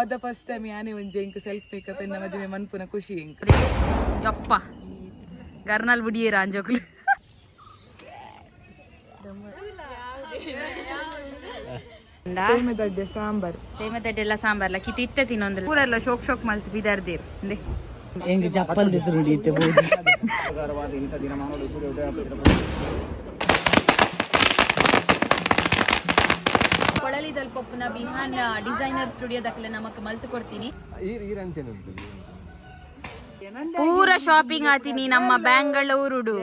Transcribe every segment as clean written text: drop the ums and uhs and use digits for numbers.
For the first time ಯಾನೇ ಒಂಜಿ ಎಂಕ್ ಸೆಲ್ಫ್ ಮೇಕಪ್ ಎನ್ನ ಮದುವೆ ಮನ್ಪುನ ಖುಷಿ ಎಂಕ್ ಯಪ್ಪ ಗರ್ನಲ್ ಬುಡಿಯೇರ ಅಂಜೋಕ್ಲು ಸೇಮೆದಡ್ಡೆ ಸಾಂಬಾರ್ ಸೇಮೆದಡ್ಡೆಲ್ಲ ಸಾಂಬಾರ್ಲ ಕಿತ್ತು ಇತ್ತೆ ತಿನ್ನೊಂದು ಪೂರೆಲ್ಲ ಶೋಕ್ ಶೋಕ್ ಮಲ್ತು ಬಿದಾರ್ದೇರು ಅಂದೆ ಎಂಗ್ ಚಪ್ಪಲ್ ತಿರುಡಿತ್ತೆ ಬೋದು ಕೊಳಲಿದಲ್ಲಿ ಪಪ್ಪುನ ಬಿಹಾನ್ ಡಿಸೈನರ್ ಸ್ಟುಡಿಯೋ ದಕ್ಕಲೆ ನಮಕ್ ಮಲ್ತು ಕೊಡ್ತೀನಿ ಪೂರ ಶಾಪಿಂಗ್ ಆತೀನಿ ನಮ್ಮ ಬ್ಯಾಂಗಳೂರುಡು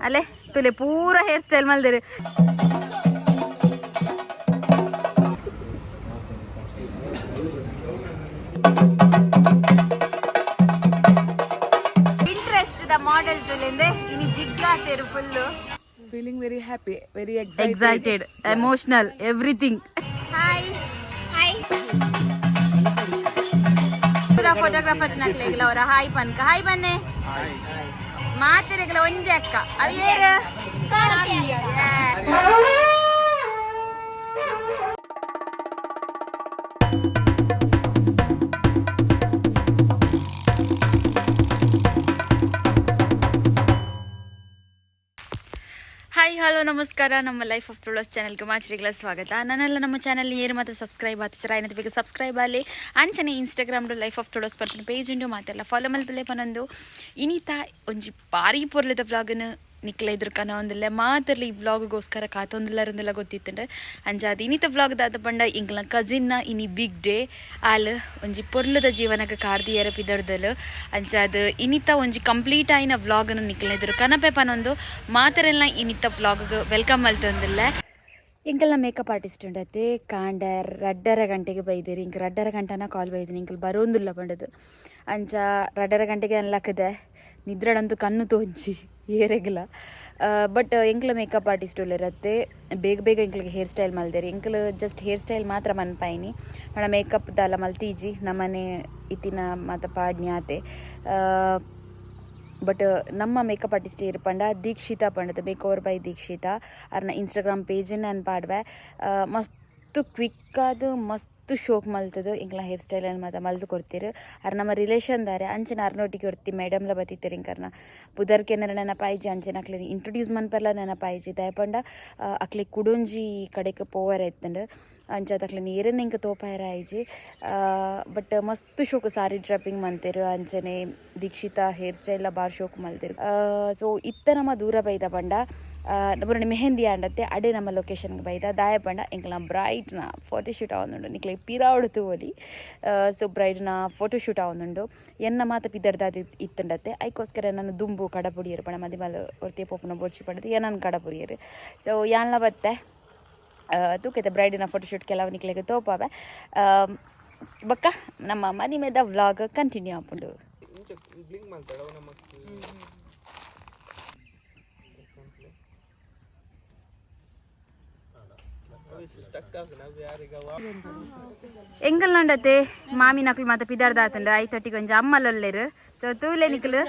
ಅಲ್ಲೇ ತುಲೆ ಪೂರ ಹೇರ್ ಸ್ಟೈಲ್ ಮಲ್ದೇರಿ ಇಂಟ್ರೆಸ್ಟ್ ದ ಮಾಡೆಲ್ ತುಲೆಂದೆ ಇನಿ ಜಿಗ್ಗಾತೇರು full feeling very happy very excited emotional everything hi hi ಪೂರ ಫೋಟೋಗ್ರಾಫರ್ಸ್ ನಕ್ಲೆಗ್ಲ ಅವರ ಹಾಯ್ ಪನ್ಕ ಹಾಯ್ ಬನ್ನೆ ಮಾತೆರೆಗ್ಲ ಒಂಜೆ ಅಕ್ಕ ಅವೇರು ಹಾಯ್ ಹಲೋ ನಮಸ್ಕಾರ ನಮ್ಮ ಲೈಫ್ ಆಫ್ ತುಳಸ್ ಚಾನಲ್ಗೆ ಮಾತ್ರಿಗಳ ಸ್ವಾಗತ ನನ್ನೆಲ್ಲ ನಮ್ಮ ಚಾನಲ್ ಏರು ಮತ್ತು ಸಬ್ಸ್ಕ್ರೈಬ್ ಆತರ ಏನಂತ ಬೇಕು ಸಬ್ಸ್ಕ್ರೈಬ್ ಅಲ್ಲಿ ಅಂಚನೆ ಇನ್ಸ್ಟಾಗ್ರಾಮ್ಡು ಲೈಫ್ ಆಫ್ ತುಳಸ್ ಪರ್ಪನ ಪೇಜ್ ಉಂಡು ಮಾತೆಲ್ಲ ಫಾಲೋ ಮಲ್ಪಲೆ ಪನೊಂದು ಇನಿತ ಒಂಜಿ ಬಾರಿ ಪೊರ್ಲೆದ ವ್ಲಾಗನ್ನು ನಿಕ್ಲ ಎದುರ್ಕನ ಒಂದಿಲ್ಲ ಮಾತರ್ಲಿ ಈ ವ್ಲಾಗೋಸ್ಕರ ಕಾತೊಂದಿಲ್ಲರೊಂದಿಲ್ಲ ಗೊತ್ತಿತ್ತಂಡ ಅಂಜಾದ ಇನಿತ ವ್ಲಾಗ್ ದಾದ ಪಂಡ ಇಂಕ್ಲ ಕಜಿನ್ನ ಇನಿ ಬಿಗ್ ಡೇ ಆಲ್ ಒಂಜಿ ಪೊರ್ಲದ ಜೀವನಕ್ಕೆ ಕಾರ್ದಿ ಎರಪಿದರ್ದಲು ಅಂಚಾದ ಇನಿತ ಒಂಜಿ ಕಂಪ್ಲೀಟ್ ಆಯಿನ ವ್ಲಾಗನ್ನು ನಿಕ್ಲ ಎದುರು ಕನಪೆ ಪನೊಂದು ಮಾತರೆಲ್ಲ ಇನಿತ ವ್ಲಾಗ್ಗೆ ವೆಲ್ಕಮ್ ಮಲ್ತೊಂದಿಲ್ಲ ಇಂಕಲ್ನ ಮೇಕಪ್ ಆರ್ಟಿಸ್ಟ್ ಉಂಡತ್ತೆ ಕಾಂಡ 2:30 ಗಂಟೆಗೆ ಬೈದೇರಿ ಇಂಕ 2:30 ಗಂಟೆನ ಕಾಲ್ ಬೈದಿನಿ ಇಂಕಲ್ ಬರೋಂದಿಲ್ಲ ಪಂಡದು ಅಂಚ 2:30 ಗಂಟೆಗೆ ಅನ್ಲಕ್ಕದೆ ನಿದ್ರಡಂತೂ ಕಣ್ಣು ತೋಂಚಿ ಏರೆಗ್ಲ ಬಟ್ ಎಂಕ್ಲ ಮೇಕಪ್ ಆರ್ಟಿಸ್ಟ್ ಇರತ್ತೆ ಬೇಗ ಬೇಗ ಎಂಕ್ಲಿಗೆ ಹೇರ್ ಸ್ಟೈಲ್ ಮಲ್ದೇರಿ ಎಂಕ್ಲ ಜಸ್ಟ್ ಹೇರ್ ಸ್ಟೈಲ್ ಮಾತ್ರ ಮನ್ಪಾಯಿನಿ ಮಣ ಮೇಕಪ್ ದಾಲ ಮಲ್ತೀಜಿ ನಮ್ಮನೆ ಇತ್ತಿನ ಮಾತ ಪಾಡ್ನ್ಯಾತೆ ಬಟ್ ನಮ್ಮ ಮೇಕಪ್ ಆರ್ಟಿಸ್ಟ್ ಏರು ಪಂಡ ದೀಕ್ಷಿತಾ ಪಂಡದ ಮೇಕ್ ಓವರ್ ಬೈ ದೀಕ್ಷಿತಾ ಅವ್ರನ್ನ ಇನ್ಸ್ಟಾಗ್ರಾಮ್ ಪೇಜನ್ನ ನಾನು ಪಾಡ್ವೆ ಮಸ್ತ್ ಕ್ವಿಕ್ಕಾದ ಮಸ್ತ್ ಶೋಕ್ ಮಲ್ತದು ಇಂಕ್ಲ ಹೇರ್ ಸ್ಟೈಲ್ ಮಾತ್ರ ಮಲ್ದು ಕೊಡ್ತೀರು ಅವ್ರು ನಮ್ಮ ರಿಲೇಷನ್ದಾರೆ ಅಂಚೆನ ಅರ್ನೊಟ್ಟಿಗೆ ಕೊಡ್ತಿ ಮೇಡಮ್ಲ ಬತ್ತಿತ್ತಾರೆ ಇಂಕರ್ನ ಬುಧರ್ಕೆ ನನ್ನ ಪಾಯ್ಜಿ ಅಂಚೆನ ಅಕ್ಲೆ ಇಂಟ್ರೊಡ್ಯೂಸ್ ಮನ್ಪರ್ಲ ನನ್ನ ಪಾಯ್ಜಿ ದಯಪಂಡ ಅಕ್ಲೆ ಕುಡೊಂಜಿ ಕಡೆಗೆ ಪೋವರ್ ಆಯ್ತಂಡು ಅಂಚಾದ ಅಕ್ಲೆ ನೀರನ್ನ ಇಂಕ ತೋಪಾಯರ ಆಯ್ಜಿ ಬಟ್ ಮಸ್ತ್ ಶೋಕ್ ಸಾರಿ ಡ್ರಪ್ಪಿಂಗ್ ಮಂತೇರು ಅಂಚನೆ ದೀಕ್ಷಿತಾ ಹೇರ್ ಸ್ಟೈಲ್ ಬಾರ್ ಶೋಕ್ ಮಲ್ತೇರು ಸೊ ಇತ್ತ ನಮ್ಮ ದೂರ ಬೈದ ಪಂಡ ನಮ್ಮ ಮೆಹಂದಿ ಆಂಡತ್ತೆ ಅಡೆ ನಮ್ಮ ಲೊಕೇಶನ್ಗೆ ಬೈದ ದಾಯ ಪಂಡ ಎಂಕ್ಲ ಬ್ರೈಟ್ನ ಫೋಟೋಶೂಟ್ ಆವೊಂದುಂಡು ನಿಕ್ಲೆ ಪಿರಾವಡ್ತು ಓದಿ ಸೊ ಬ್ರೈಡ್ನ ಫೋಟೋಶೂಟ್ ಆವೊಂದುಂಡು ಎನ್ನ ಮಾತ ಪಿದರ್ದಾದ ಇತ್ತಂಡತ್ತೆ ಐಕೋಸ್ಕರ ನಾನು ದುಂಬು ಕಡಪುಡಿಯರು ಪಣ ಮದಿಮಲ್ ಒರ್ತಿ ಪೋಪುನ ಬೋರ್ಚಿ ಪಂಡದು ಏನನ್ನು ಕಡಪುಡಿಯರು ಸೊ ಯಾನ್ಲ ಬತ್ತೆ ತೂಕೈತೆ ಬ್ರೈಡಿನ ಫೋಟೋಶೂಟ್ ಕೆಲವು ನಿಕ್ಲೆಗೆ ತೋಪಾವೆ ಬಕ್ಕ ನಮ್ಮ ಮದಿಮೆದ ವ್ಲಾಗ್ ಕಂಟಿನ್ಯೂ ಆಪುಂಡು ಎಂಗಲ್ ನೋಡತ್ತೆ ಮಾಮಿ ನಕ್ಲು ಮಾತ ಪಿದಾರ್ದ ಆತಂಡು 5:30 ಒಂಜಿ ಅಮ್ಮಲೊಲ್ಲೆರು ಸೊ ತೂಲೆ ನಿಕ್ಲು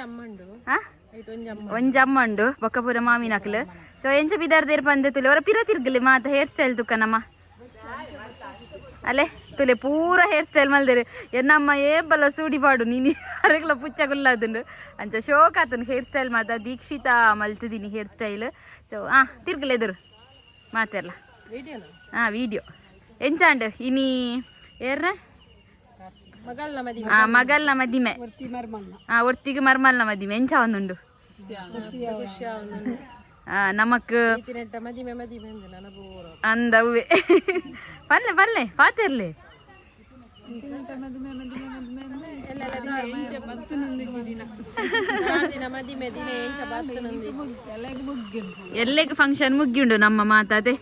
ಒಂಜಿ ಅಮ್ಮಂಡು ಬೊಕ್ಕ ಪೂರ ಮಾಮಿ ನಕ್ಲು ಸೊ ಎಂಚ ಪಿದಾರ್ದೇರು ಪಂದೆ ತುಲೆ ಅವರ ಪಿರ ತಿರ್ಗಲಿ ಮಾತ ಹೇರ್ ಸ್ಟೈಲ್ ತುಕ್ಕನಮ್ಮ ಅಲ್ಲೇ ತುಲೆ ಪೂರ ಹೇರ್ ಸ್ಟೈಲ್ ಮಲ್ದೇರು ಎನ್ನಮ್ಮ ಏಬಲ್ಲ ಸೂಡಿಪಾಡು ನೀನು ಅರೆಗ್ಲ ಪುಚ್ಚಗುಲ್ಲದುಂಡು ಅಂಚ ಶೋಕ್ ಆತನು ಹೇರ್ ಸ್ಟೈಲ್ ಮಾತ ದೀಕ್ಷಿತಾ ಮಲ್ತಿದ್ದೀನಿ ಹೇರ್ ಸ್ಟೈಲ್ ಸೊ ತಿರ್ಗಲೆ ಎದುರು ಮಾತೆಲ್ಲ ವಿಡಿಯೋ ಎಂಚಾಂಡ್ ಇನಿ ಏರ್ನ ಮಗಲ್ನ ಮದಿಮೆ ಒರ್ತಿಗೆ ಮರ್ಮಲ್ನ ಮದಿಮೆ ಎಂಚ ಒಂದುಂಡು ನಮಕ್ ಅಂದವೇ ಪಲ್ಲೆ ಪಲ್ಲೆ ಪಾತಿರ್ಲಿ ಎಲ್ಲೆಗ್ ಫಂಕ್ಷನ್ ಮುಗ್ಗಿಂಡು ನಮ್ಮ ಮಾತಾದೆ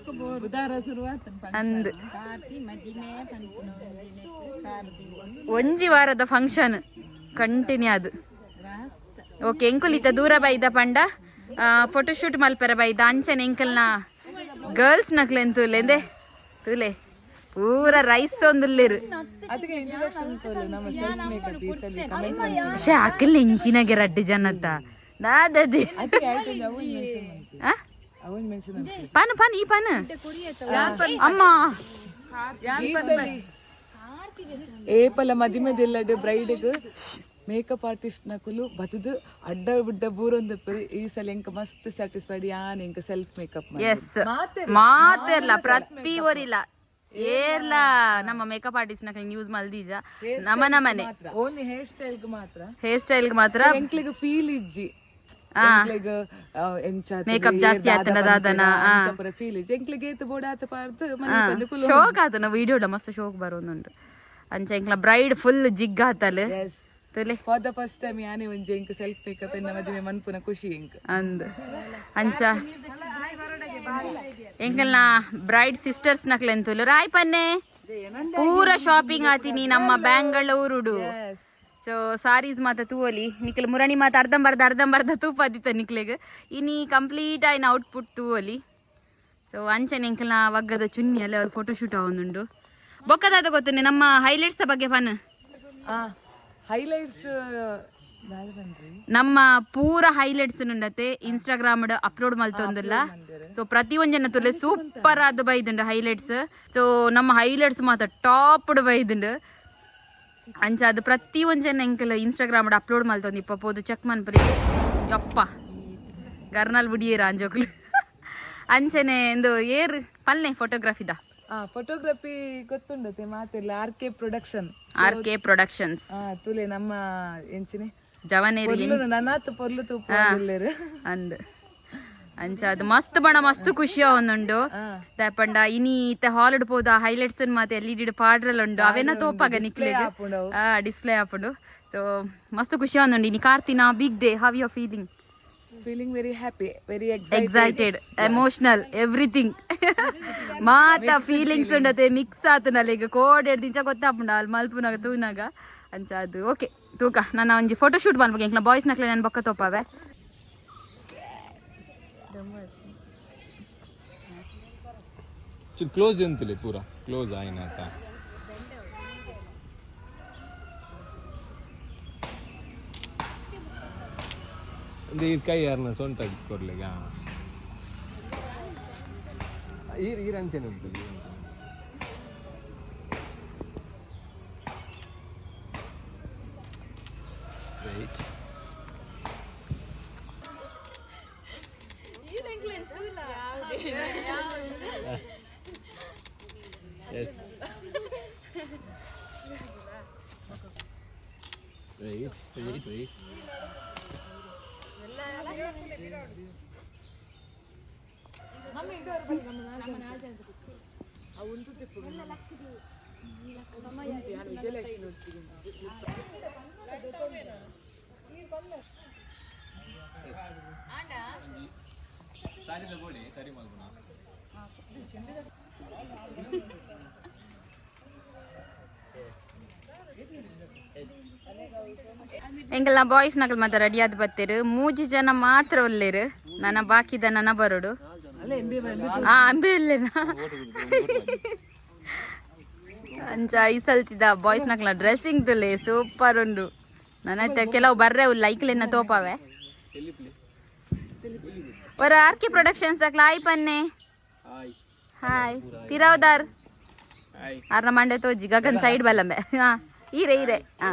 ಅಂದು ಒಂಜಿ ವಾರದ ಫಂಕ್ಷನ್ ಕಂಟಿನ್ಯೂ ಅದು ಓಕೆ ಎಂಕುಲಿತ ದೂರ ಬೈದ ಪಂಡ ಫೋಟೋಶೂಟ್ ಮಲ್ಪೆರ ಬೈದ ಅಂಚನೆ ಎಂಕಲ್ನ ಗರ್ಲ್ಸ್ ನಕ್ಲೆನ್ ತೂಲೆಂದೆ ತೂಲೆ ಪೂರ ರೈಸ್ ಒಂದುಲ್ಲೇರು ಅಕ್ಕಲ್ ಎಂಚಿನಾಗೆ ರಡ್ಡು ಜನತ್ತ ನಾದದೆ ಅವನ್ ಮೆನ್ಷನ್ ಪನ್ ಪನ್ ಈ ಪನ್ ಅಮ್ಮ ಏಪಲ ಮದಿಮೆದೆಲ್ಲಡು ಬ್ರೈಡ್ಗ್ ಮೇಕಪ್ ಆರ್ಟಿಸ್ಟ್ ನಕುಲು ಬತದು ಅಡ್ಡ ಬುಡ್ಡ ಬೂರೊಂದು ಈ ಸಲ ಎಂಕ ಮಸ್ತ್ ಸ್ಯಾಟಿಸ್ಫೈಡ್ ಯಾನ್ ಎಂಕ ಸೆಲ್ಫ್ ಮೇಕಪ್ ಎಸ್ ಮಾತೆರ್ಲ ಪ್ರತಿ ಒರಿಲ ಏರ್ಲ ನಮ್ಮ ಮೇಕಪ್ ಆರ್ಟಿಸ್ಟ್ ನಕಲ್ ನ್ಯೂಸ್ ಮಲ್ದೀಜ ನಮನೆ ಓನ್ಲಿ ಹೇರ್ ಸ್ಟೈಲ್ ಮಾತ್ರ ಎಂಕ್ಲಿಗೆ ಫೀಲ್ ಇಜ್ಜಿ ಮೇಕಪ್ ಜಾಸ್ತಿ ಆತನ ಫೀಲ್ ಇಜ್ಜಿ ಎಂಕ್ಲಿಗೆ ಏತು ಬೋಡಾತ ಪಾರ್ದು ಶೋಕ್ ಆತನ ವಿಡಿಯೋಡ ಮಸ್ತ್ ಶೋಕ್ ಬರೋನುಂಡು ಅಂಚ ಎಂಕ್ಲ ಬ್ರೈಡ್ ಫುಲ್ ಜಿಗ್ ಆತಲ್ ಫಾರ್ ದ ಫಸ್ಟ್ ಟೈಮ್ ಯಾನೇ ಒಂಜಿ ಎಂಕ್ ಸೆಲ್ಫ್ ಮೇಕಪ್ ಎನ್ನ ಮದುವೆ ಮನ್ಪುನ ಖುಷಿ ಎಂಕ್ ಅಂದ್ ಅಂಚ ಎಂಕಲ್ನ ಬ್ರೈಡ್ ಸಿಸ್ಟರ್ಸ್ ನಕ್ಲೆಂತುಲು ರಾಯ್ ಪನ್ನೆ ಪೂರ ಶಾಪಿಂಗ್ ಆತೀನಿ ನಮ್ಮ ಬ್ಯಾಂಗಳೂರುಡು ಸೊ ಸಾರೀಸ್ ಮಾತ ತೂವಲಿ ನಿಕ್ಲೆ ಮುರಣಿ ಮಾತ ಅರ್ಧಂಬರ್ಧ ತೂಪ ಆದಿತ್ತ ನಿಕ್ಲೆಗ್ ಇನಿ ಕಂಪ್ಲೀಟ್ ಆಯ್ನ ಔಟ್ಪುಟ್ ತೂವಲಿ ಸೊ ಅಂಚನೆ ಎಂಕಲ್ನ ವಗ್ಗದ ಚುನ್ನಿ ಅಲ್ಲಿ ಅವ್ರ ಫೋಟೋಶೂಟ್ ಆವೊಂದುಂಡು ಬೊಕ್ಕದಾದ ಗೊತ್ತುನೆ ನಮ್ಮ ಹೈಲೈಟ್ಸ್ ಬಗ್ಗೆ ಫನ್ ಹೈಲೈಟ್ಸ್ ನಮ್ಮ ಪೂರ ಹೈಲೈಟ್ಸ್ ನುಂಡತೆ ಇನ್ಸ್ಟಾಗ್ರಾಮ್ ಅಪ್ಲೋಡ್ ಮಲ್ತೊಂದಿಲ್ಲ ಸೊ ಪ್ರತಿ ಒಂಜನ ತುಲೆ ಸೂಪರ್ ಆದ ಬೈದುಂಡು ಹೈಲೈಟ್ಸ್ ಸೊ ನಮ್ಮ ಹೈಲೈಟ್ಸ್ ಮಾತ್ರ ಟಾಪ್ ಬೈದುಂಡು ಅಂಚ ಅದು ಪ್ರತಿ ಒಂಜನ ಎಂಕಲ್ ಇನ್ಸ್ಟಾಗ್ರಾಮ್ ಅಪ್ಲೋಡ್ ಮಲ್ತೊಂದು ಇಪ್ಪ ಪೋದು ಚೆಕ್ ಮನ್ಪುರಿ ಯಪ್ಪ ಗರ್ನಲ್ ಬುಡಿಯೇರ ಅಂಜೋಕ್ಲು ಅಂಚನೆ ಎಂದು ಏರ್ ಪಲ್ನೆ ಫೋಟೋಗ್ರಫಿದ ಫೋಟೋಗ್ರಫಿ ಗೊತ್ತುಂಡತೆ ಮಾತಿಲ್ಲ ಆರ್ ಕೆ ಪ್ರೊಡಕ್ಷನ್ಸ್ ತುಲೆ ನಮ್ಮ ಎಂಚಿನೆ ಜವನೇರಿ ನನ್ನಾತ್ ಪೊರ್ಲು ತೂಪು ಅಂದ್ ಅಂಚ ಅದು ಮಸ್ತ್ ಬಣ ಮಸ್ತ್ ಖುಷಿ ಅವೊಂದುಂಡು ತಪಂಡ ಇನಿ ಇತ್ತ ಹಾಲಿಡ್ ಪೋದ ಹೈಲೈಟ್ಸ್ ಮಾತೆ ಎಲ್ಇಡಿ ಪಾಡ್ರಲ್ ಉಂಡು ಅವೇನ ತೋಪಾಗ ನಿಕ್ಲೆಗ್ ಡಿಸ್ಪ್ಲೇ ಆಪುಂಡು ಸೊ ಮಸ್ತ್ ಖುಷಿ ಅವೊಂದುಂಡು ಇನಿ ಕಾರ್ತಿನ big day how you feeling very happy very excited emotional everything ಮಾತ ಫೀಲಿಂಗ್ಸ್ ಉಂಡತೆ ಮಿಕ್ಸ್ ಆತನಲ್ಲ ಈಗ ಕೋಡ್ ದಿಂಚ ಗೊತ್ತಾಪುಂಡ ಅಲ್ಲಿ ಮಲ್ಪುನಾಗ ತೂನಾಗ ಅಂಚ ಅದು ಓಕೆ ತೂಕ ನಾನು ಒಂಜಿ ಫೋಟೋ ಶೂಟ್ ಮಾಡ್ಬೇಕು ಎಂಕ್ಲ ಬಾಯ್ಸ್ ನಕ್ಲೆ ನಾನು ಬೊಕ್ಕ ತೋಪಾವೆ ಕ್ಲೋಸ್ ಎಂತಲೇ ಪೂರ ಕ್ಲೋಸ್ ಆಯ್ನಾತ ಈ ಕೈ ಯಾರನ್ನ ಸೊಂಟ ಕೊಡ್ಲಿಗ ಈ ರಂಚನೆ ಉಂಟು ರೈಟ್ yes wait ಸರಿ ಮಲ್ಪುನ ಎಂಕಲ್ನ ಬಾಯ್ಸ್ ನಕಲ್ ಮಾತ್ರ ರೆಡಿ ಆದ್ ಬತ್ತೇರು 3 ಜನ ಮಾತ್ರ ಒಲ್ಲೇರು ನನ್ನ ಬಾಕಿದ ನನ್ನ ಬರೋಡು ಅಂಬೆ ಇಲ್ಲೇನ ಅಂಚ ಈ ಸಲ್ತಿದ ಬಾಯ್ಸ್ ನಕಲ್ನ ಡ್ರೆಸ್ಸಿಂಗ್ ತುಲೆ ಸೂಪರ್ ಉಂಡು ನನ್ನ ಕೆಲವು ಬರ್ರೆ ಲೈಕ್ಲೆನ್ನ ತೋಪಾವೆ ಒರ ಆರ್ಕೆ ಪ್ರೊಡಕ್ಷನ್ಸ್ ತಕ್ಲ ಹಾಯ್ ಪನ್ನೆ ಹಾಯ್ ತಿರಾವ್ದಾರ್ ಆರ್ನ ಮಂಡೆ ತೋಜಿ ಗಗನ್ ಸೈಡ್ ಬಲ್ಲಂಬೆ ಹಾ ಈರೆ ಹಾ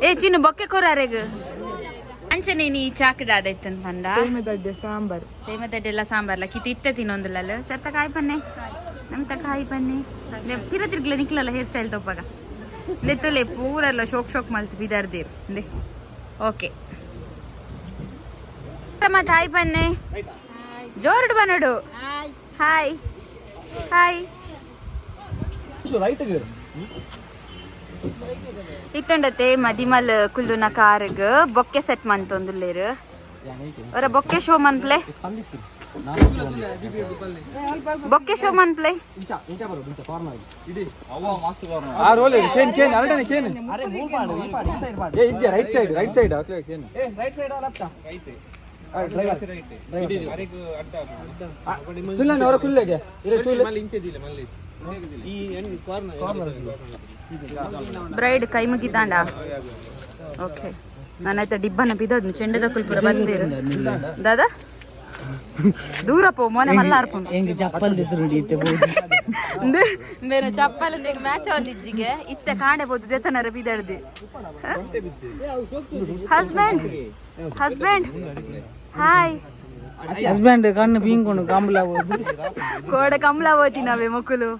ಏ ಚಿನ್ನು ಬೊಕ್ಕೆ ಕೊರಾರೆಗ್ ಅಂಚನೆ ನೀ ಚಾಕದಾದೈತನ್ ಪಂಡ ಸೇಮದಡ್ಡೆ ಸಾಂಬಾರ್ಲ ಕಿತ್ತು ಇತ್ತೆ ತಿನ್ನೊಂದಿಲ್ಲ ಸತ್ತ ಕಾಯಿ ಪನ್ನೆ ನಮ್ ತಕ ಕಾಯಿ ಪನ್ನೆ ತಿರ್ಗ್ಲ ನಿಕ್ಲಲ್ಲ ಹೇರ್ ಸ್ಟೈಲ್ ತಪ್ಪಾಗ ಲೆತ್ತಲೆ ಪೂರಲ್ಲ ಶೋಕ್ ಮಲ್ತು ಬಿದಾರ್ದೇರು ಓಕೆ ಮತ್ತೆ ಹಾಯ್ ಪನ್ನೆ ಜೋರುಡು ಬನ್ನಡು ಹಾಯ್ ಹಾಯ್ ಇತ್ತಂಡತೆ ಮದಿಮಲ್ ಕುಲ್ಲುನ ಕಾರ್ಗ್ ಬೊಕ್ಕೆ ಸೆಟ್ ಮಂತೊಂದುಲ್ಲೇರು ಅವರ ಬೊಕ್ಕೆ ಶೋ ಮನ್ಪ್ಲೆ ಬೊಕ್ಕೆ ಶೋ ಮನ್ಪ್ಲೆ ಬ್ರೈಡ್ ಕೈ ಮುಗಿತಾಂಡ ಓಕೆ ನಾನಾಯ್ತು ಡಿಬ್ಬನ ಬಿದೋಡ್ನು ಚೆಂಡದ ಕುಲ್ಪುರ ಬಂದಿರು ದಾದಾ ದೂರ ಪೋ ಮೋನೆ ಮಲ್ಲ ಅರ್ಪುಂಡು ಎಂಗ್ ಚಪ್ಪಲ್ ದಿತ್ತುಂಡಿ ಇತ್ತೆ ಬೋದಿ ಬೇರೆ ಚಪ್ಪಲ್ ಮ್ಯಾಚ್ ಒಂದಿಜ್ಜಿಗೆ ಇತ್ತೆ ಕಾಂಡೆ ಬೋದು ದೇತನರ ಬಿದಡ್ದು ಹಸ್ಬೆಂಡ್ ಹಸ್ಬೆಂಡ್ ಹಾಯ್ ಹಸ್ಬೆಂಡ್ ಕಣ್ಣು ಬೀಂಕೊಂಡು ಕಂಬಳ ಹೋದು ಕೋಡೆ ಕಮಲ ಓತಿನವೆ ಮಕ್ಕಳು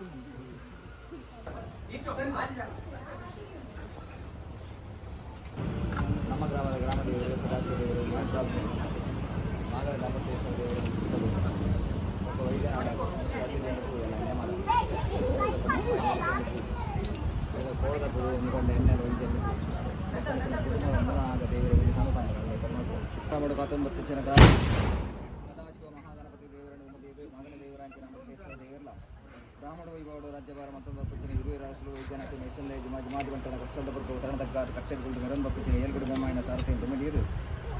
ಬ್ರಾಹ್ಮಣ ವೈಭವಡು ರಾಜ್ಯಭಾರ ಮತ್ತೊಂದು ಬಪ್ಪುತ್ತಿನ ಹಿರಿಯ ರಾಷ್ಟ್ರ ವೈದ್ಯನಾಥ ಮೆಸಲ್ಲೆ ಜಮಾದಿ ಬಂಟನ ಕಷ್ಟದ ಬರ್ತು ತರಣದಗ್ಗಾದ ಕಟ್ಟೆಗಳು ಮೆರನ್ ಬಪ್ಪುತ್ತಿನ ಏಲ್ಗುಡಿ ಬೊಮ್ಮಾಯಿನ ಸಾರಥಿ ತುಮಡಿಯರು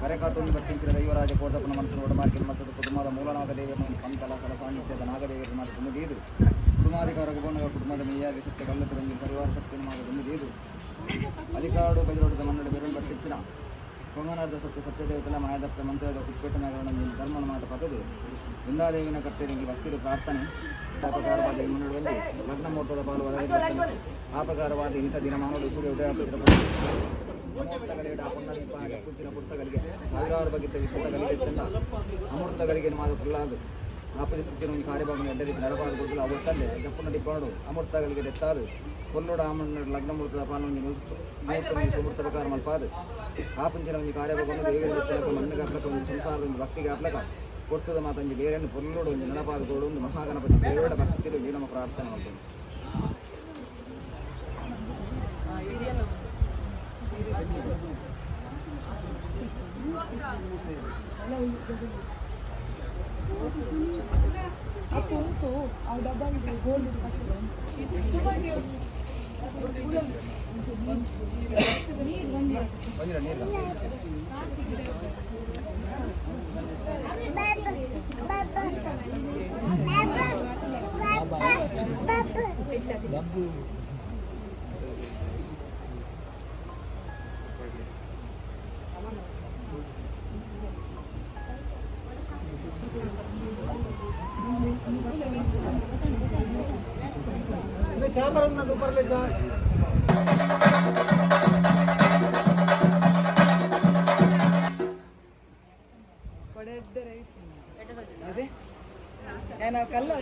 ಕರೆಕಾತೊಂದು ಬತ್ತಿಂಚಿನ ದೈವರಾಜ ಕೋಟಪ್ಪನ ಮನಸ್ಸು ನೋಡಮಾರ್ಕಿನ ಮತ್ತು ಕುಟುಂಬದ ಮೂಲನಾಗದೇವಿಯರ ಪಂತಲ ಸಲಸಾನ್ನಿತ್ಯದ ನಾಗದೇವಿಯರ ಮಾತು ತುಮಡಿಯದು ಕುಟುಂಬಾಧಿಕಾರ ಗುಣಗ ಕುಟುಂಬದ ಮೇಯಾಗಿ ಸತ್ಯ ಕಲ್ಲಟ್ಟು ಬಂದು ಪರಿವಾರ ಸತ್ಯನ ಮಾತು ತುಮಡಿಯದು ಅಧಿಕಾರಡು ಬೈರೋಟದ ಮನ್ನಡ ಬೆರಳು ಬತ್ತಿಂಚಿನ ಕೊಂಗನಾರ್ದ ಸತ್ಯ ಸತ್ಯದೇವತೆಲ್ಲ ಮಾಯದಪ್ಪ ಮಂತ್ರದ ಕುಟ್ಪೆಟ್ಟ ನಗರಣ ಧರ್ಮನ ಮಾತು ಪದದು ಬೃಂದಾದೇವಿನ ಕಟ್ಟೆಗೆ ಭಕ್ತಿರು ಪ್ರಾರ್ಥನೆ ಆ ಪ್ರಕಾರವಾದ ಈ ಮುನ್ನಡೆಯಲ್ಲಿ ಲಗ್ನ ಮುಹೂರ್ತದ ಪಾಲು ಒದಗಿರುತ್ತದೆ ಆ ಪ್ರಕಾರವಾದ ಇಂಥ ದಿನಮಾನಗಳು ಸೂರ್ಯ ಉದಯ ಅಮೂರ್ತಗಳಿಗೆ ಪುಣ್ಯದೀಪ ಕುಚ್ಚಿನ ಪುರ್ತಗಳಿಗೆ ಸಾವಿರಾರು ಬಗೆಯ ವಿಷಯಗಳಿಗೆ ತಂದ ಅಮೂರ್ತಗಳಿಗೆ ಮಾದು ಕುಲ್ಲಾದು ಆಪರಿಪುಚ್ಚಿನ ಒಂದು ಕಾರ್ಯಭಾಗವನ್ನು ಎಡ್ಡ ರೀತಿ ನಡಬಾರದು ಗೊತ್ತಿಲ್ಲ ಅವತ್ತಂದೆ ಜಪ್ಪುನ ಡಿಪ್ಪಾಡು ಅಮೂರ್ತಗಳಿಗೆ ಎತ್ತಾದು ಕೊಲ್ಲೋಡ ಆಮಣ್ಣ ಲಗ್ನ ಮುಹೂರ್ತದ ಪಾಲೊಂದು ಮುಹೂರ್ತ ಸುಮೂರ್ತ ಪ್ರಕಾರ ಮಲ್ಪಾದು ಆ ಪುಂಚಿನ ಒಂದು ಕಾರ್ಯಭಾಗವನ್ನು ದೇವಿಯ ಹೆಚ್ಚಳಕ ಮಣ್ಣಿಗೆ ಅಪ್ಲಕ ಒಂದು ಸಂಸಾರದ ಒಂದು ಭಕ್ತಿಗೆ ಅಪ್ಲಕ ಕೊಟ್ಟದ ಮಾತಂಜಿ ಬೇರೆಯನ್ನು ಪೊಲ್ಲೋಡು ಒಂದು ನೆನಪಾದಗೋಡು ಒಂದು ಮಹಾಗಣಪತಿ ದೇವರ ಭಕ್ತಿರು ಈ ನಮ್ಮ ಪ್ರಾರ್ಥನೆ ಮಾಡ್ತೇವೆ ಅದೇ ನಾವು ಕಲ್ಲ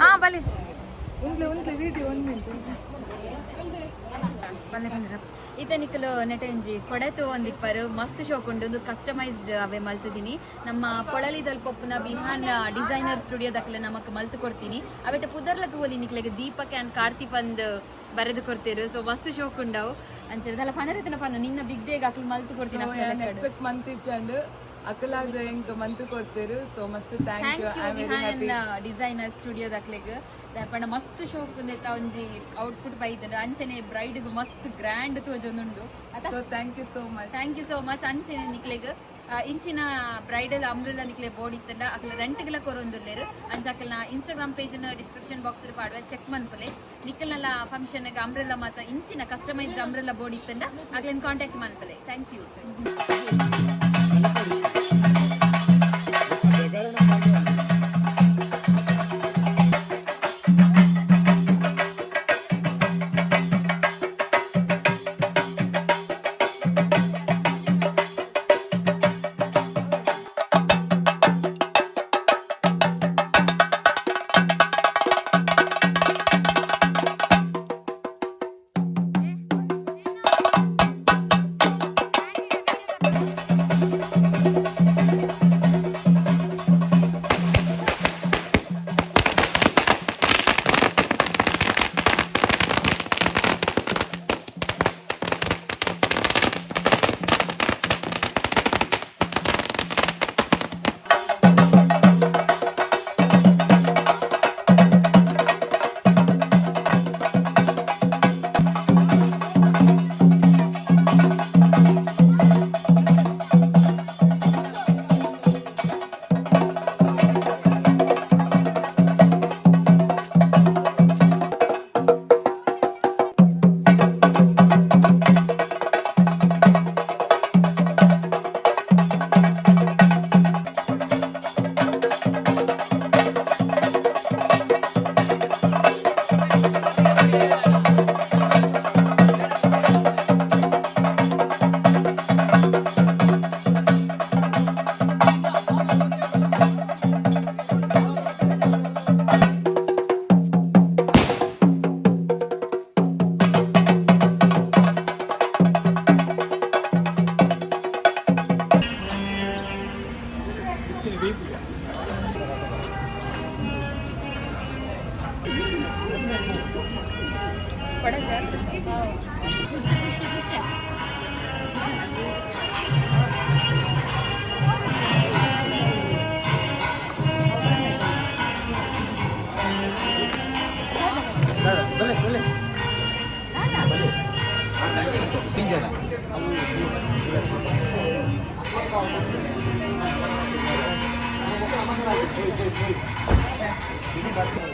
ಹಾ ಬಲಿ ಉಂಟ್ಲೆ ವೀಡಿಯೋ 1 ಮಿನಿಟ್ ಈತ ನಿಕ್ಕಲು ನೆಟೆಂಜಿ ಕೊಡೆತು ಒಂದಿಪ್ಪರು ಮಸ್ತ್ ಶೋಕುಂಡು ಒಂದು ಕಸ್ಟಮೈಸ್ಡ್ ಅವೇ ಮಲ್ತಿದ್ದೀನಿ ನಮ್ಮ ಪೊಳಲಿದಲ್ಲಿ ಪೊಪ್ಪುನ ಬಿಹಾನ್ ಡಿಸೈನರ್ ಸ್ಟುಡಿಯೋದಕ್ಲೆ ನಮಕ್ ಮಲ್ತು ಕೊಡ್ತೀನಿ ಅವೆಟ ಪುದರ್ಲ ತೂವಲಿ ನಿಕ್ಲೆಗೆ ದೀಪಕ್ ಆ್ಯಂಡ್ ಕಾರ್ತಿ ಪಂದ್ ಬರೆದು ಕೊಡ್ತೀರು ಸೊ ಮಸ್ತ್ ಶೋಕುಂಡವು ಅಂಚೆದಲ್ಲ ಪಣರತನ ಪನ್ನು ನಿನ್ನ ಬಿಗ್ ಡೇಗೆ ಅಕ್ಲಿ ಮಲ್ತು ಕೊಡ್ತೀನಿ ಎಕ್ಸ್ಪೆಕ್ಟ್ ಮಂತಿಚ್ಚಂಡು ಅಕ್ಕಲಾಗ ಹೆಂಗ್ ಮಂತು ಕೊಡ್ತೀರು ಸೊ ಮಸ್ತ್ thank you I am very happy designer ಸ್ಟುಡಿಯೋದಕ್ಲೆಗ್ ಪಂಡ ಮಸ್ತ್ ಶೋಕ್ ಉಂದೆತ ಒಂಜಿ ಔಟ್ಪುಟ್ ಬೈತಂಡ ಅಂಚನೆ ಬ್ರೈಡ್ಗ್ ಮಸ್ತ್ ಗ್ರ್ಯಾಂಡ್ ತೋಜೊಂದುಂಡು so thank you so much ಅಂಚನೆ ನಿಕ್ಲೆಗ್ ಇಂಚಿನ ಬ್ರೈಡಲ್ ಅಂಬ್ರೆಲ್ಲ ನಿಕ್ಲೆ ಬೋರ್ಡ್ ಇತ್ತಂಡ ಅಕ್ಲ ರೆಂಟ್ಗೆಲ್ಲ ಕೊರೊಂದುಲ್ಲೇರು ಅಂಚ ಅಕ್ಲನ ಇನ್ಸ್ಟಾಗ್ರಾಮ್ ಪೇಜ್ನ ಡಿಸ್ಕ್ರಿಪ್ಷನ್ ಬಾಕ್ಸ್ ಪಾಡುವ ಚೆಕ್ ಮನ್ಪುಲೆ ನಿಕ್ಕಲ್ನಲ್ಲ ಫಂಕ್ಷನ್ಗೆ ಅಂಬ್ರೆಲ್ಲ ಮಾತ ಇಂಚಿನ ಕಸ್ಟಮೈಸ್ಡ್ ಅಂಬ್ರೆಲ್ಲ ಬೋರ್ಡ್ ಇತ್ತಂಡ ಅಕ್ಲೇನ್ ಕಾಂಟ್ಯಾಕ್ಟ್ ಮನ್ಪುಲೆ ಥ್ಯಾಂಕ್ ಯು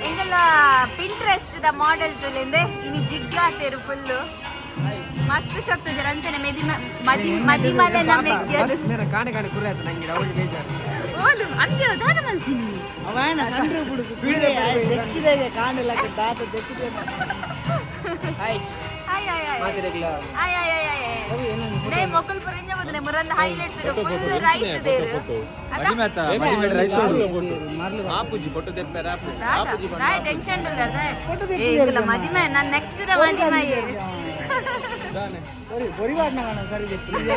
ಎಂಗೆಲ್ಲ ಪಿಂಟ್ರೆಸ್ಟ್ ದ ಮಾಡೆಲ್ ತುಲೆಂದೆ ಇನಿ ಜಿಗ್ಗಾತೆರು ಫುಲ್ ಮಸ್ತ್ ಶಕ್ತು ಜರಂಚನೆ ಮದಿ ಮಲೆ ನಮ್ಮೆಗ್ಯದು ಕಾಣೆ ಕಾಣೆ ಕುರಿ ಆಯ್ತು ನಂಗೆ ಅವಳು ಬೇಜಾರು ಓಲು ಅಂದ್ಯ ದಾನ ಮಲ್ತೀನಿ ಅವನ ಸಂಡ್ರೆ ಬುಡುಕು ದೆಕ್ಕಿದಾಗ ಕಾಣಲ್ಲ ದಾತ ದೆಕ್ಕಿದೆ ಹಾಯ್ ಹಾಯ್ ಹಾಯ್ ಹಾಯ್ ಮಾತಿರಗಿಲ್ಲ ಹಾಯ್ ಹಾಯ್ ಹಾಯ್ ಹಾಯ್ ನೇ ಮೊಕಲ್ ಪುರಿಂಜ ಗೊತ್ತನೆ ಮುರಂದ ಹೈಲೈಟ್ಸ್ ಇಡು ಫುಲ್ ರೈಸ್ ದೇರು ಆಪುಜಿ ಫೋಟೋ ತೆಪ್ಪಾರ ಆಪುಜಿ ನಾ ಟೆನ್ಷನ್ ಇಲ್ಲ ಏ ಮದಿಮೆ ನಾನು ನೆಕ್ಸ್ಟ್ ದ ಮದಿಮೆ ಬರಿವಾಡ್ನ ಕಾಣ ಸರಿ ದೆಕ್ಕಿದೆ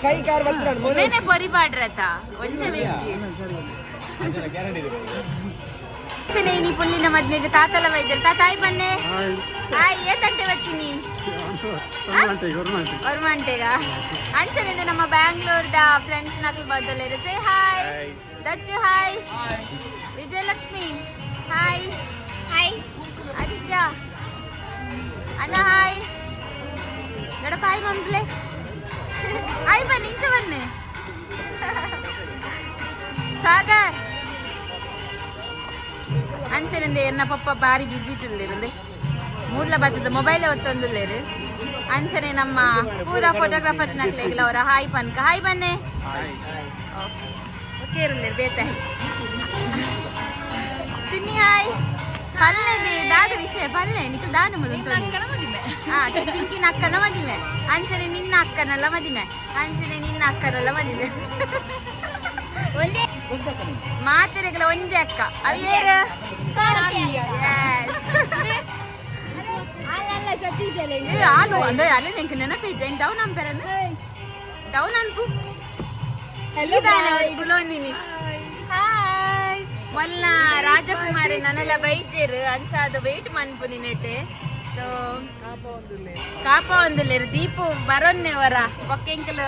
ಕೈ ಕಾರ್ ಬಂದ್ರೆ ನೇನೆ ಪರಿಪಾಡ್ರತ ಒಂಚ ವೆಕ್ಕಿ ಚೆನೆ ನೀ ಪುಲ್ಲಿನ ಮದ್ಮೆಗೆ ತಾತಲ ವೈದ್ಯರು ತಾತಾಯಿ ಬನ್ನೆ ಹಾಯ್ ಏತಂಟೆ ಬತ್ತೀನಿ ಒರ್ಮಂಟೆಗ ಅಂಚನಿಂದ ನಮ್ಮ ಬ್ಯಾಂಗ್ಳೂರ್ದ ಫ್ರೆಂಡ್ಸ್ ನಕಲ್ ಬದಲೇರು say hi Dachchu hi Vijayalakshmi hi hi Aditya ಅಣ್ಣ ಹಾಯ್ ನಡಪ ಹಾಯ್ ಮಂಪ್ಲೆ ಹಾಯ್ ಬನ್ನಿ ಇಂಚ ಬನ್ನಿ ಸಾಗರ್ ಅಂಚೆಲಿಂದ ಎನ್ನ ಪಪ್ಪ ಬಾರಿ ಬಿಸಿ ಇಟ್ಟಿರ್ಲಿರಂದೆ ಮೂರ್ಲ ಬರ್ತದ ಮೊಬೈಲ್ ಒತ್ತೊಂದುಲ್ಲೇರು ಅಂಚನೆ ನಮ್ಮ ಪೂರಾ ಫೋಟೋಗ್ರಾಫರ್ಸ್ ನಕ್ಲೆಗಿಲ್ಲ ಅವರ ಹಾಯ್ ಪನ್ಕ ಹಾಯ್ ಬನ್ನೆ ಓಕೆ ಇರಲಿ ಬೇತೆ ಚಿನ್ನಿ ಹಾಯ್ ಪಲ್ಲೆ ದಾದ ವಿಷಯ ಪಲ್ಲೆ ನಿಖಲ್ ದಾನ ಮದಿಮೆ ಹಾ ಚಿಂಕಿನ ಅಕ್ಕನ ಮದಿಮೆ ಅಂಚನೆ ನಿನ್ನ ಅಕ್ಕನಲ್ಲ ಮದಿಮೆ ಅಂಚನೆ ನಿನ್ನ ಅಕ್ಕನಲ್ಲ ಮದಿಮೆ ಒಂದೇ ಮಾತಿರಗಲ ಒಂಜೆ ಅಕ್ಕ ಅವೇರು ಆಲು ಅಂದ ಅಲ್ಲೇ ನೆಂಕ ನೆನಪಿ ಜೈನ್ ಡೌನ್ ಅಂಪೆರನ್ನ ಡೌನ್ ಅನ್ಪು ಕುಲೊಂದಿನಿ ಹಾಯ್ ಮೊಲ್ಲ ರಾಜಕುಮಾರಿ ನನ್ನೆಲ್ಲ ಬೈಚೇರು ಅಂಚಾದ ವೆಯ್ಟ್ ಮನ್ಪು ನಿನ್ನೆಟ್ಟೆ ಸೊ ಕಾಪ ಒಂದುಲ್ಲೇರು ದೀಪು ಬರೋನ್ನೆ ವರ ಪಕ್ಕೆಂಕಲ್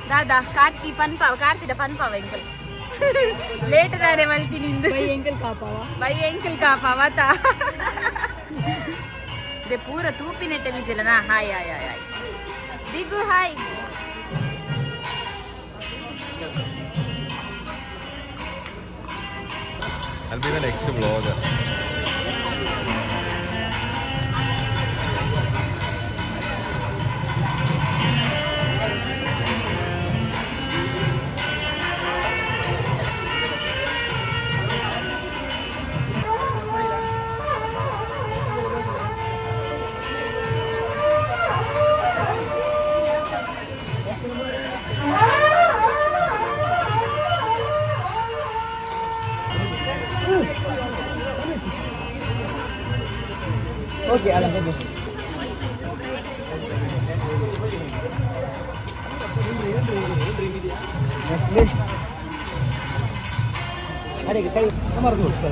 ದಾದಾ ಕಾರ್ತಿದ ಪನ್ಪಾವ ಎಂಕಲ್ ಲೇಟ್ ದಾನೆ ಮಲ್ತಿ ನಿಂದು ಬೈ ಎಂಕಲ್ ಕಾಪಾವ ತಾ ದೆ ಪೂರ ತೂಪಿನೆಟ್ಟೆ ಬಿಸಿಲನ ಹಾಯ್ ಹಾಯ್ ಹಾಯ್ ಹಾಯ್ ದಿಗು hi Albina l'ex vlogger. Okay ಅಲ್ಲ ಬನ್ನಿ ಅರೆ ಕೈ ಕಮರ್ ದೋಸ್ತ